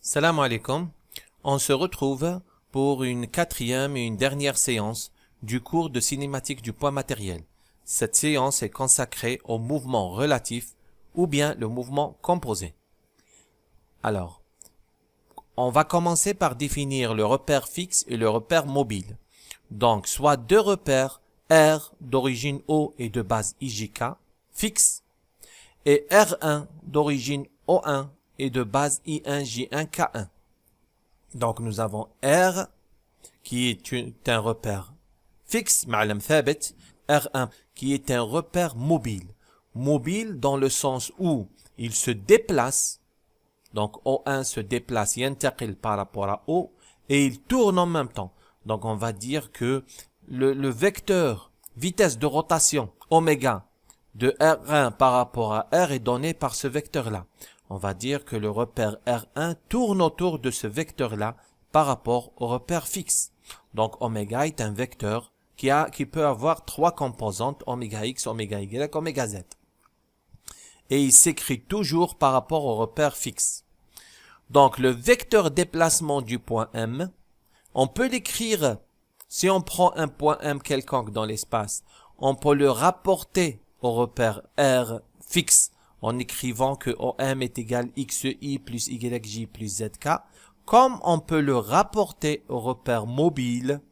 Salam alaikum. On se retrouve pour une quatrième et une dernière séance du cours de cinématique du point matériel. Cette séance est consacrée au mouvement relatif ou bien le mouvement composé. Alors, on va commencer par définir le repère fixe et le repère mobile. Donc, soit deux repères R d'origine O et de base IJK fixe et R1 d'origine O1 et de base I1 J1 K1. Donc nous avons R qui est un repère fixe, معلم ثابت, R1 qui est un repère mobile. Mobile dans le sens où il se déplace, donc O1 se déplace, ينتقل par rapport à O, et il tourne en même temps. Donc on va dire que le vecteur vitesse de rotation oméga de R1 par rapport à R est donné par ce vecteur-là. On va dire que le repère R1 tourne autour de ce vecteur-là par rapport au repère fixe. Donc oméga est un vecteur qui peut avoir trois composantes, oméga X, oméga Y, oméga Z. Et il s'écrit toujours par rapport au repère fixe. Donc le vecteur déplacement du point M, on peut l'écrire, si on prend un point M quelconque dans l'espace, on peut le rapporter au repère R fixe en écrivant que OM est égal XI plus YJ plus ZK, comme on peut le rapporter au repère mobile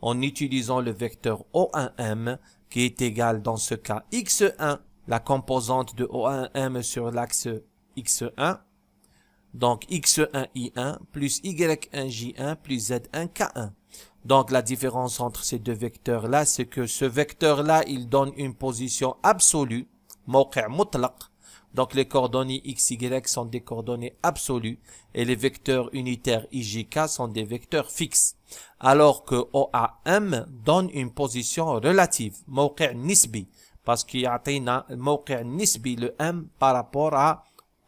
en utilisant le vecteur O1M qui est égal dans ce cas X1, la composante de O1M sur l'axe X1, donc X1I1 plus Y1J1 plus Z1K1. Donc la différence entre ces deux vecteurs-là, c'est que ce vecteur-là, il donne une position absolue, موقع مطلق. Donc les coordonnées x, y sont des coordonnées absolues et les vecteurs unitaires ijk sont des vecteurs fixes. Alors que OAM donne une position relative, موقع نسبي, parce qu'il y a un موقع نسبي, le M par rapport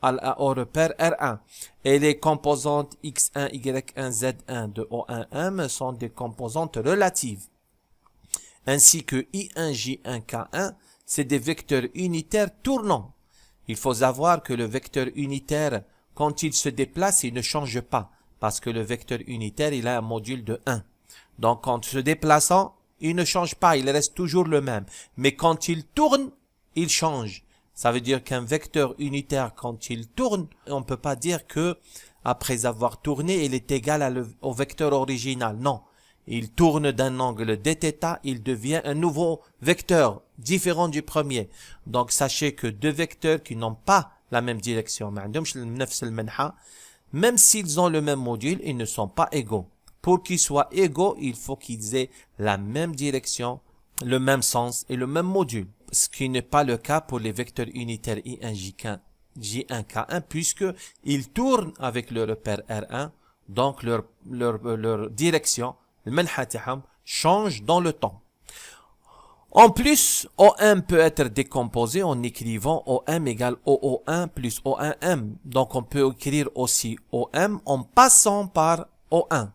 au repère R1. Et les composantes X1, Y1, Z1 de O1M sont des composantes relatives. Ainsi que I1, J1, K1, c'est des vecteurs unitaires tournants. Il faut savoir que le vecteur unitaire, quand il se déplace, il ne change pas, parce que le vecteur unitaire, il a un module de 1. Donc, en se déplaçant, il ne change pas, il reste toujours le même. Mais quand il tourne, il change. Ça veut dire qu'un vecteur unitaire, quand il tourne, on ne peut pas dire que, après avoir tourné, il est égal au vecteur original. Non. Il tourne d'un angle dθ, il devient un nouveau vecteur, différent du premier. Donc, sachez que deux vecteurs qui n'ont pas la même direction, même s'ils ont le même module, ils ne sont pas égaux. Pour qu'ils soient égaux, il faut qu'ils aient la même direction, le même sens et le même module. Ce qui n'est pas le cas pour les vecteurs unitaires I1, J1, K1, puisque ils tournent avec le repère R1, donc leur direction, le manhatiham, change dans le temps. En plus, OM peut être décomposé en écrivant OM égale OO1 plus O1M. Donc, on peut écrire aussi OM en passant par O1.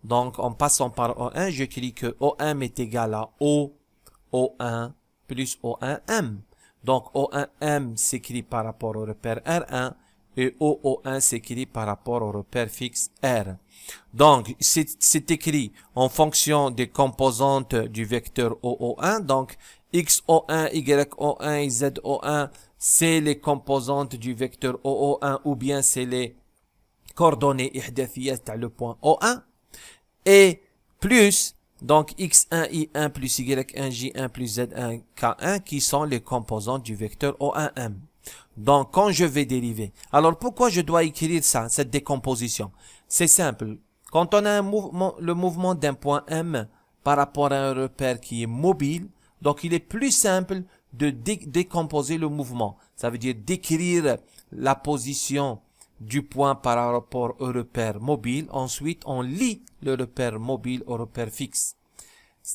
Donc, en passant par O1, j'écris que OM est égal à O1 plus O1M. Donc, O1M s'écrit par rapport au repère R1 et OO1 s'écrit par rapport au repère fixe R. Donc, c'est écrit en fonction des composantes du vecteur OO1. Donc, XO1, YO1 et ZO1, c'est les composantes du vecteur OO1 ou bien c'est les coordonnées ihdathiyat à le point O1. Et plus, donc X1, I1 plus Y1, J1 plus Z1, K1 qui sont les composantes du vecteur O1M. Donc, quand je vais dériver. Alors, pourquoi je dois écrire ça, cette décomposition? C'est simple. Quand on a le mouvement d'un point M par rapport à un repère qui est mobile, donc il est plus simple de décomposer le mouvement. Ça veut dire d'écrire la position du point par rapport au repère mobile. Ensuite, on lie le repère mobile au repère fixe.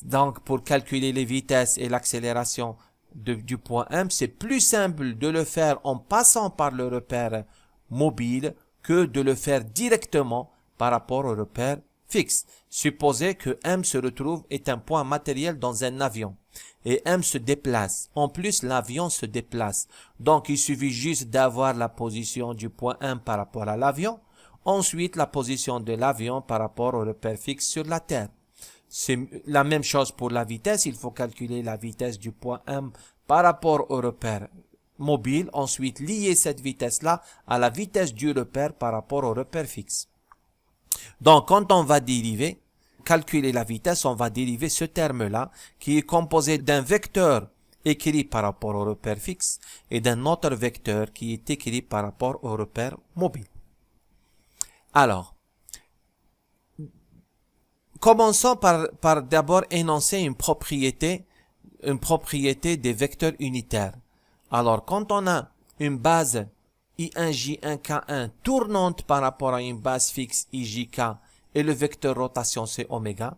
Donc, pour calculer les vitesses et l'accélération du point M, c'est plus simple de le faire en passant par le repère mobile que de le faire directement par rapport au repère fixe. Supposez que M se retrouve est un point matériel dans un avion et M se déplace. En plus, l'avion se déplace. Donc, il suffit juste d'avoir la position du point M par rapport à l'avion. Ensuite, la position de l'avion par rapport au repère fixe sur la Terre. C'est la même chose pour la vitesse. Il faut calculer la vitesse du point M par rapport au repère mobile. Ensuite, lier cette vitesse-là à la vitesse du repère par rapport au repère fixe. Donc, quand on va dériver, calculer la vitesse, on va dériver ce terme-là qui est composé d'un vecteur écrit par rapport au repère fixe et d'un autre vecteur qui est écrit par rapport au repère mobile. Alors, commençons par d'abord énoncer une propriété des vecteurs unitaires. Alors, quand on a une base I1, J1, K1 tournante par rapport à une base fixe IJK et le vecteur rotation c'est oméga.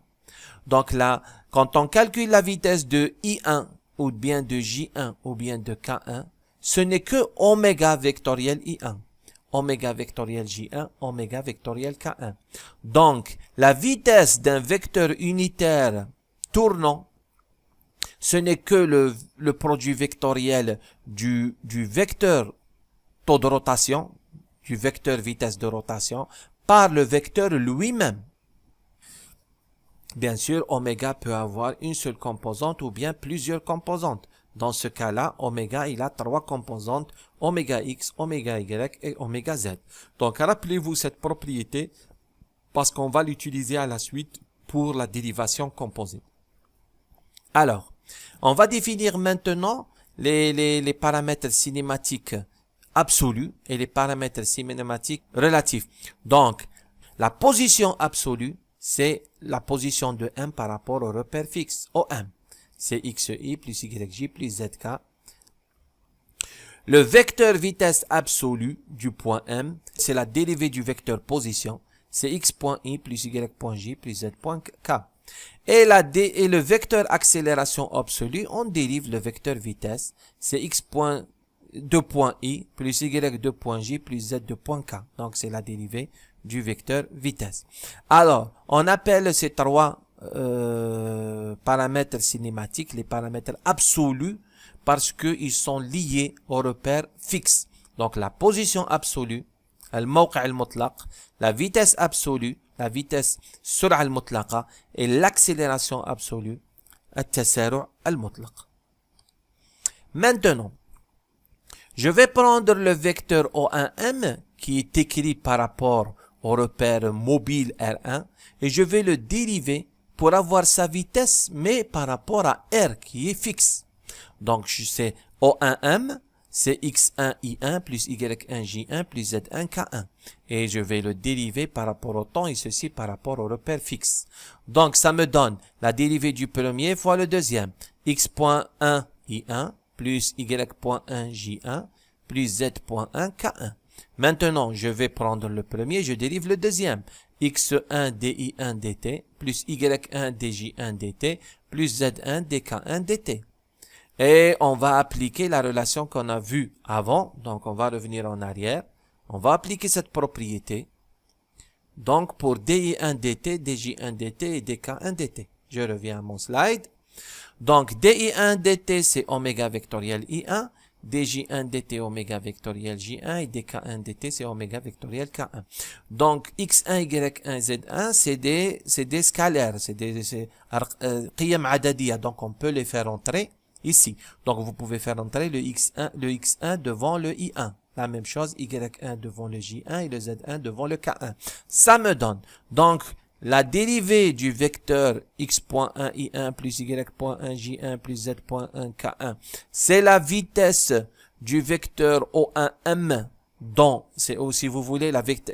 Donc là, quand on calcule la vitesse de I1 ou bien de J1 ou bien de K1, ce n'est que oméga vectoriel I1, oméga vectoriel J1, oméga vectoriel K1. Donc, la vitesse d'un vecteur unitaire tournant, ce n'est que le produit vectoriel du vecteur taux de rotation, du vecteur vitesse de rotation, par le vecteur lui-même. Bien sûr, oméga peut avoir une seule composante ou bien plusieurs composantes. Dans ce cas-là, oméga, il a 3 composantes, oméga x, oméga y et oméga z. Donc, rappelez-vous cette propriété parce qu'on va l'utiliser à la suite pour la dérivation composée. Alors, on va définir maintenant les paramètres cinématiques absolus et les paramètres cinématiques relatifs. Donc, la position absolue, c'est la position de M par rapport au repère fixe, OM. C'est XI plus YJ plus ZK. Le vecteur vitesse absolue du point M, c'est la dérivée du vecteur position, c'est X point I plus Y point J plus Z point K. Et le vecteur accélération absolue, on dérive le vecteur vitesse, c'est X point 2 point I plus Y 2 point J plus Z 2 point K. Donc, c'est la dérivée du vecteur vitesse. Alors, on appelle ces 3 paramètres cinématiques les paramètres absolus parce qu'ils sont liés au repère fixe. Donc, la position absolue, الموقع المطلق, la vitesse absolue, la vitesse سرعة المطلقة et l'accélération absolue, التسارع المطلق. Maintenant, je vais prendre le vecteur O1M qui est écrit par rapport au repère mobile R1 et je vais le dériver pour avoir sa vitesse mais par rapport à R qui est fixe. Donc je sais O1M c'est X1 I1 plus Y1 J1 plus Z1 K1 et je vais le dériver par rapport au temps et ceci par rapport au repère fixe. Donc ça me donne la dérivée du premier fois le deuxième. X.1 I1 plus Y.1 J1 plus Z.1 K1. Maintenant, je vais prendre le premier, je dérive le deuxième. X1 DI1 dt plus Y1 DJ1 dt plus Z1 DK1 dt. Et on va appliquer la relation qu'on a vue avant. Donc, on va revenir en arrière. On va appliquer cette propriété. Donc, pour DI1 dt, DJ1 dt et DK1 dt. Je reviens à mon slide. Donc, DI1 dt, c'est oméga vectoriel I1. DJ1 dt oméga vectoriel J1 et DK1 dt c'est oméga vectoriel K1. Donc X1, Y1, Z1 c'est des scalaires, c'est des qiyam adadiya, donc on peut les faire entrer ici. Donc vous pouvez faire entrer le X1 devant le I1. La même chose, Y1 devant le J1 et le Z1 devant le K1. Ça me donne donc la dérivée du vecteur x.1 i1 plus y.1 j1 plus z.1 k1, c'est la vitesse du vecteur O1 m dont, si vous voulez,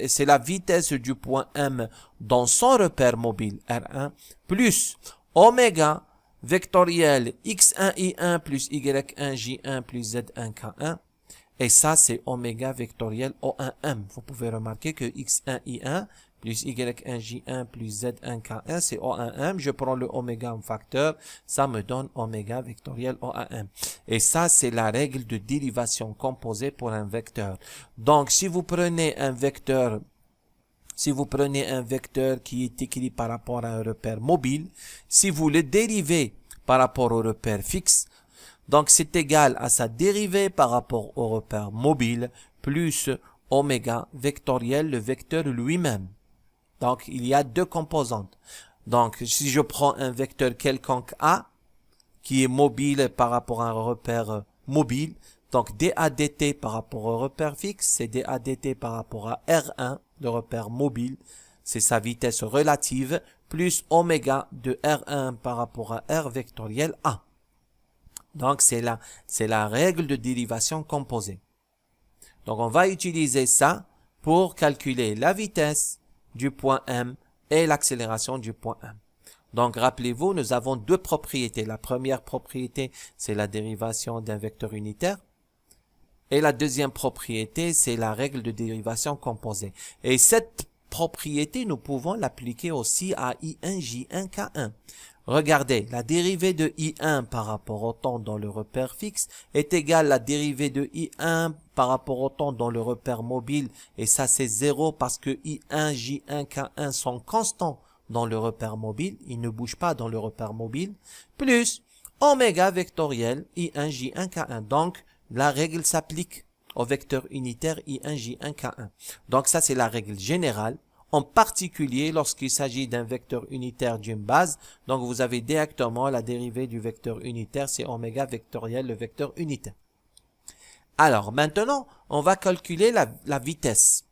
c'est la vitesse du point M dans son repère mobile R1 plus oméga vectoriel x1 i1 plus y1 j1 plus z1 k1. Et ça, c'est oméga vectoriel O1M. Vous pouvez remarquer que x1 i1 plus y1 j1 plus z1 k1, c'est O1M. Je prends le oméga en facteur, ça me donne oméga vectoriel O1M. Et ça, c'est la règle de dérivation composée pour un vecteur. Donc, si vous prenez un vecteur qui est écrit par rapport à un repère mobile, si vous le dérivez par rapport au repère fixe, donc c'est égal à sa dérivée par rapport au repère mobile plus oméga vectoriel, le vecteur lui-même. Donc, il y a deux composantes. Donc, si je prends un vecteur quelconque A, qui est mobile par rapport à un repère mobile, donc dA dt par rapport au repère fixe, c'est dA dt par rapport à R1, le repère mobile, c'est sa vitesse relative, plus oméga de R1 par rapport à R vectoriel A. Donc, c'est la règle de dérivation composée. Donc, on va utiliser ça pour calculer la vitesse du point M et l'accélération du point M. Donc, rappelez-vous, nous avons deux propriétés. La première propriété, c'est la dérivation d'un vecteur unitaire. Et la deuxième propriété, c'est la règle de dérivation composée. Et cette propriété, nous pouvons l'appliquer aussi à I1, J1, K1. Regardez, la dérivée de I1 par rapport au temps dans le repère fixe est égale à la dérivée de I1 par rapport au temps dans le repère mobile. Et ça, c'est 0 parce que I1, J1, K1 sont constants dans le repère mobile. Ils ne bougent pas dans le repère mobile. Plus oméga vectoriel I1, J1, K1. Donc, la règle s'applique au vecteur unitaire I1, J1, K1. Donc, ça, c'est la règle générale. En particulier lorsqu'il s'agit d'un vecteur unitaire d'une base. Donc, vous avez directement la dérivée du vecteur unitaire, c'est oméga vectoriel, le vecteur unitaire. Alors, maintenant, on va calculer la vitesse.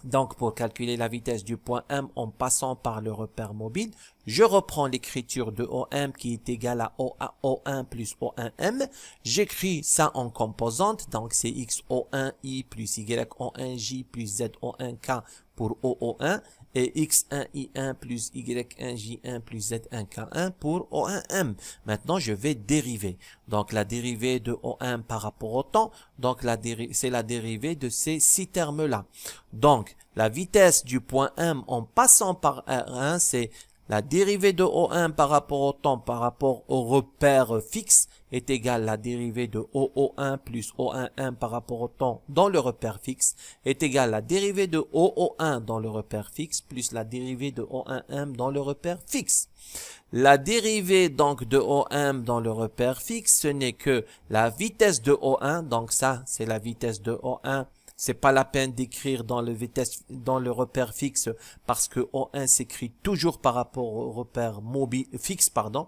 Donc, pour calculer la vitesse du point M en passant par le repère mobile, je reprends l'écriture de OM qui est égale à O1 plus O1M. J'écris ça en composante, donc c'est XO1I plus YO1J plus ZO1K pour OO1 et X1I1 plus Y1J1 plus Z1K1 pour O1M. Maintenant, je vais dériver. Donc, la dérivée de O1 par rapport au temps, donc c'est la dérivée de ces six termes-là. Donc, la vitesse du point M en passant par R1, c'est la dérivée de O1 par rapport au temps par rapport au repère fixe est égale à la dérivée de OO1 plus O1M par rapport au temps dans le repère fixe est égale à la dérivée de OO1 dans le repère fixe plus la dérivée de O1M dans le repère fixe. La dérivée donc de OM dans le repère fixe, ce n'est que la vitesse de O1, donc ça c'est la vitesse de O1. C'est pas la peine d'écrire dans le repère fixe parce que O1 s'écrit toujours par rapport au repère mobile fixe, pardon.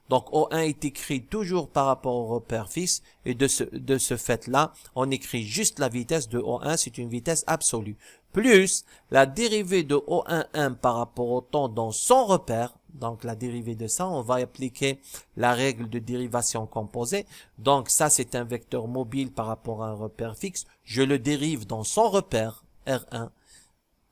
Donc O1 est écrit toujours par rapport au repère fixe et de ce fait-là, on écrit juste la vitesse de O1, c'est une vitesse absolue. Plus la dérivée de O1M par rapport au temps dans son repère. Donc, la dérivée de ça, on va appliquer la règle de dérivation composée. Donc, ça, c'est un vecteur mobile par rapport à un repère fixe. Je le dérive dans son repère, R1,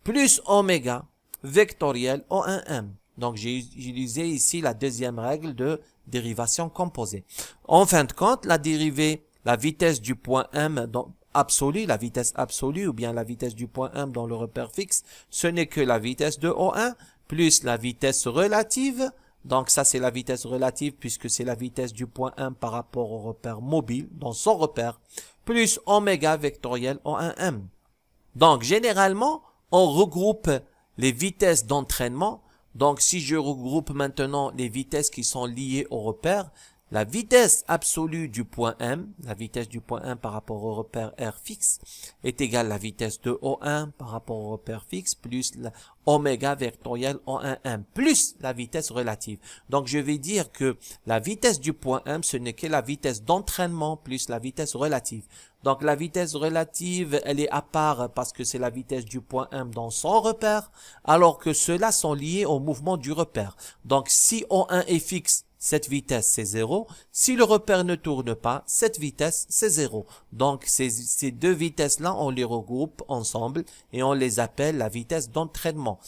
plus oméga vectoriel O1M. Donc, j'ai utilisé ici la deuxième règle de dérivation composée. En fin de compte, la dérivée, la vitesse du point M absolue, la vitesse absolue ou bien la vitesse du point M dans le repère fixe, ce n'est que la vitesse de O1 plus la vitesse relative. Donc ça c'est la vitesse relative puisque c'est la vitesse du point M par rapport au repère mobile dans son repère, plus oméga vectoriel O1M. Donc généralement on regroupe les vitesses d'entraînement. Donc si je regroupe maintenant les vitesses qui sont liées au repère, la vitesse absolue du point M, la vitesse du point M par rapport au repère R fixe, est égale à la vitesse de O1 par rapport au repère fixe, plus la oméga vectoriel O1M, plus la vitesse relative. Donc, je vais dire que la vitesse du point M, ce n'est que la vitesse d'entraînement plus la vitesse relative. Donc, la vitesse relative, elle est à part parce que c'est la vitesse du point M dans son repère, alors que ceux-là sont liés au mouvement du repère. Donc, si O1 est fixe, cette vitesse, c'est 0. Si le repère ne tourne pas, cette vitesse, c'est 0. Donc, ces deux vitesses-là, on les regroupe ensemble et on les appelle la vitesse d'entraînement.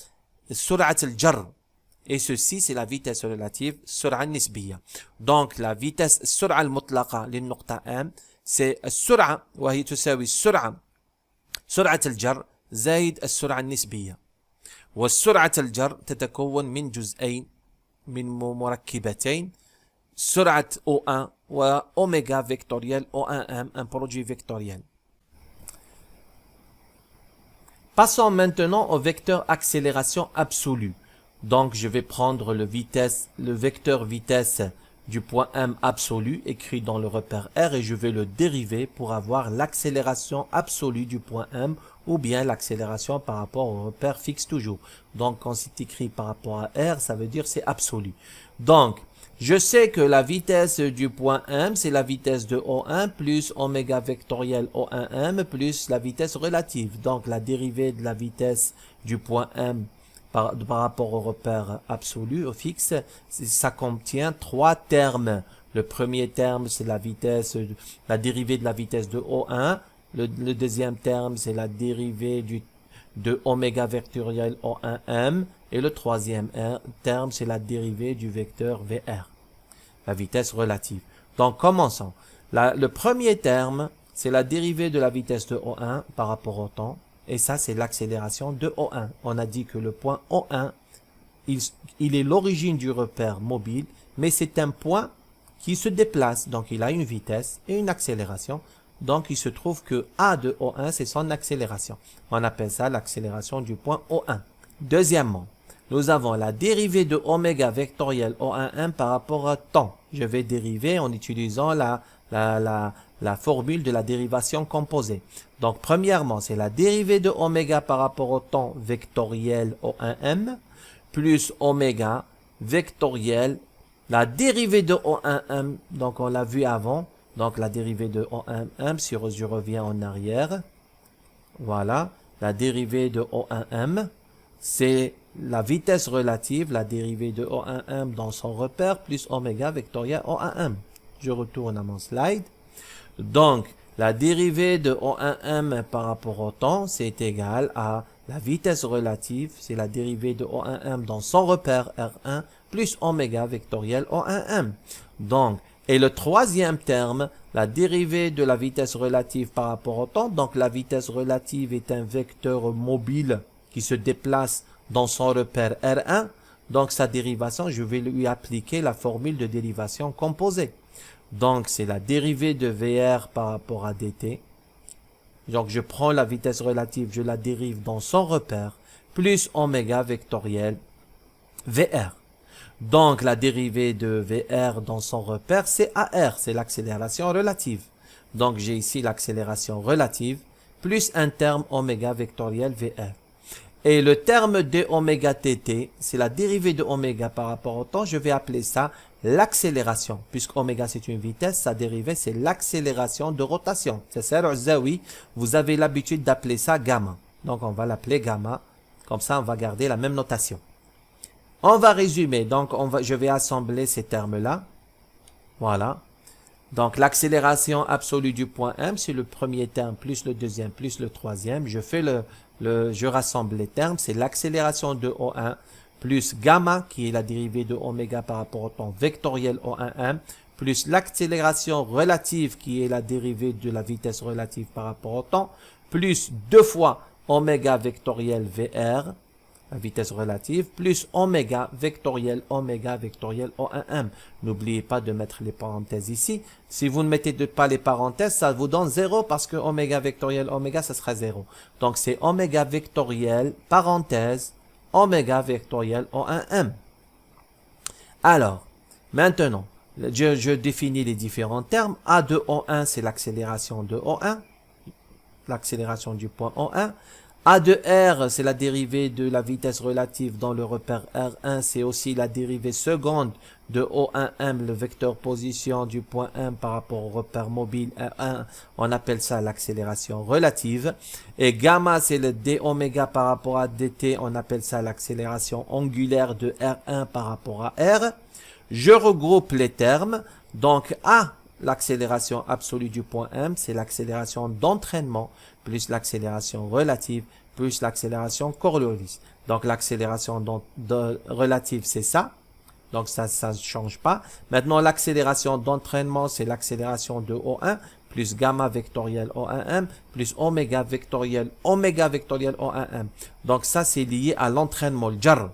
Surat al-jar. Et ceci, c'est la vitesse relative, sur'a nisbiya. Donc, la vitesse sur'a al-mutlaqa, للنقطة M, c'est السرعة وهي تساوي السرعة سرعة الجر زائد السرعة النسبية. والسرعة الجر تتكون من جزئين من مركبتين سرعة O1 وأوميغا vectoriel O1M, un produit vectoriel. Passons maintenant au vecteur accélération absolue. Donc, je vais prendre le vecteur vitesse du point M absolu écrit dans le repère R et je vais le dériver pour avoir l'accélération absolue du point M ou bien l'accélération par rapport au repère fixe toujours. Donc, quand c'est écrit par rapport à R, ça veut dire c'est absolu. Donc, je sais que la vitesse du point M, c'est la vitesse de O1 plus oméga vectoriel O1M plus la vitesse relative. Donc, la dérivée de la vitesse du point M par rapport au repère absolu, au fixe, ça contient trois termes. Le premier terme, c'est la vitesse, la dérivée de la vitesse de O1. Le deuxième terme, c'est la dérivée de oméga vectoriel O1M. Et le troisième terme, c'est la dérivée du vecteur VR, la vitesse relative. Donc, commençons. Le premier terme, c'est la dérivée de la vitesse de O1 par rapport au temps. Et ça, c'est l'accélération de O1. On a dit que le point O1, il est l'origine du repère mobile, mais c'est un point qui se déplace. Donc, il a une vitesse et une accélération. Donc, il se trouve que A de O1, c'est son accélération. On appelle ça l'accélération du point O1. Deuxièmement, nous avons la dérivée de oméga vectoriel O1M par rapport à temps. Je vais dériver en utilisant la formule de la dérivation composée. Donc, premièrement, c'est la dérivée de oméga par rapport au temps vectoriel O1M plus oméga vectoriel, la dérivée de O1M, donc on l'a vu avant, donc la dérivée de O1M, si je reviens en arrière, voilà, la dérivée de O1M, c'est la vitesse relative, la dérivée de O1M dans son repère, plus oméga vectoriel O1M. Je retourne à mon slide. Donc, la dérivée de O1M par rapport au temps, c'est égal à la vitesse relative, c'est la dérivée de O1M dans son repère R1, plus oméga vectoriel O1M. Donc, et le troisième terme, la dérivée de la vitesse relative par rapport au temps, donc la vitesse relative est un vecteur mobile qui se déplace dans son repère R1, donc sa dérivation, je vais lui appliquer la formule de dérivation composée. Donc, c'est la dérivée de VR par rapport à dt. Donc, je prends la vitesse relative, je la dérive dans son repère, plus oméga vectoriel VR. Donc, la dérivée de VR dans son repère, c'est AR, c'est l'accélération relative. Donc, j'ai ici l'accélération relative, plus un terme oméga vectoriel VR. Et le terme de oméga tt, c'est la dérivée de oméga par rapport au temps, je vais appeler ça l'accélération. Puisque oméga c'est une vitesse, sa dérivée c'est l'accélération de rotation. C'est ça, oui, vous avez l'habitude d'appeler ça gamma. Donc on va l'appeler gamma, comme ça on va garder la même notation. On va résumer, donc je vais assembler ces termes-là. Voilà. Donc l'accélération absolue du point M, c'est le premier terme plus le deuxième plus le troisième. Je fais je rassemble les termes, c'est l'accélération de O1 plus gamma, qui est la dérivée de oméga par rapport au temps vectoriel O1M, plus l'accélération relative, qui est la dérivée de la vitesse relative par rapport au temps, plus 2 fois oméga vectoriel VR, la vitesse relative, plus oméga vectoriel O1M. N'oubliez pas de mettre les parenthèses ici. Si vous ne mettez pas les parenthèses, ça vous donne 0 parce que oméga vectoriel oméga, ça sera 0. Donc, c'est oméga vectoriel, parenthèse, oméga vectoriel O1M. Alors, maintenant, je définis les différents termes. A de O1, c'est l'accélération de O1, l'accélération du point O1. A de R, c'est la dérivée de la vitesse relative dans le repère R1, c'est aussi la dérivée seconde de O1M, le vecteur position du point M par rapport au repère mobile R1, on appelle ça l'accélération relative. Et gamma, c'est le d oméga par rapport à dt, on appelle ça l'accélération angulaire de R1 par rapport à R. Je regroupe les termes, donc A, l'accélération absolue du point M, c'est l'accélération d'entraînement, plus l'accélération relative, plus l'accélération Coriolis. Donc, l'accélération relative, c'est ça. Donc, ça ne change pas. Maintenant, l'accélération d'entraînement, c'est l'accélération de O1, plus gamma vectoriel O1M, plus oméga vectoriel O1M. Donc, ça, c'est lié à l'entraînement, le jar.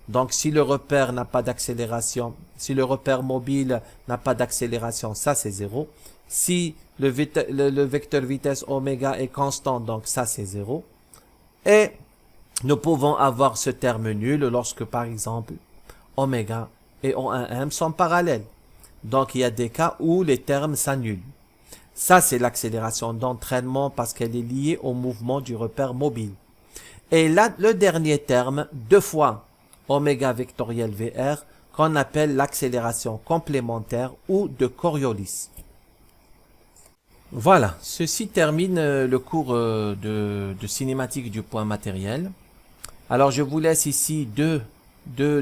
Donc, si le repère n'a pas d'accélération, si le repère mobile n'a pas d'accélération, ça, c'est 0. Si le vecteur vitesse oméga est constant, donc ça, c'est 0. Et nous pouvons avoir ce terme nul lorsque, par exemple, oméga et O1M sont parallèles. Donc, il y a des cas où les termes s'annulent. Ça, c'est l'accélération d'entraînement parce qu'elle est liée au mouvement du repère mobile. Et là, le dernier terme, 2 fois oméga vectoriel VR, qu'on appelle l'accélération complémentaire ou de Coriolis. Voilà, ceci termine le cours de cinématique du point matériel. Alors, je vous laisse ici deux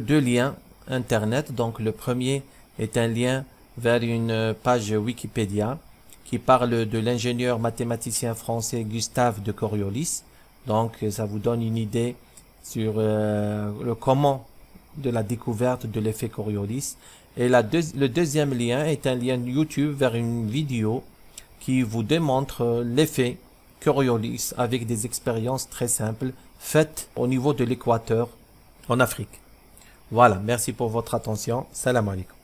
liens Internet. Donc, le premier est un lien vers une page Wikipédia qui parle de l'ingénieur mathématicien français Gustave de Coriolis. Donc, ça vous donne une idée sur le comment de la découverte de l'effet Coriolis. Et le deuxième lien est un lien YouTube vers une vidéo qui vous démontre l'effet Coriolis avec des expériences très simples faites au niveau de l'équateur en Afrique. Voilà, merci pour votre attention. Salam alaikum.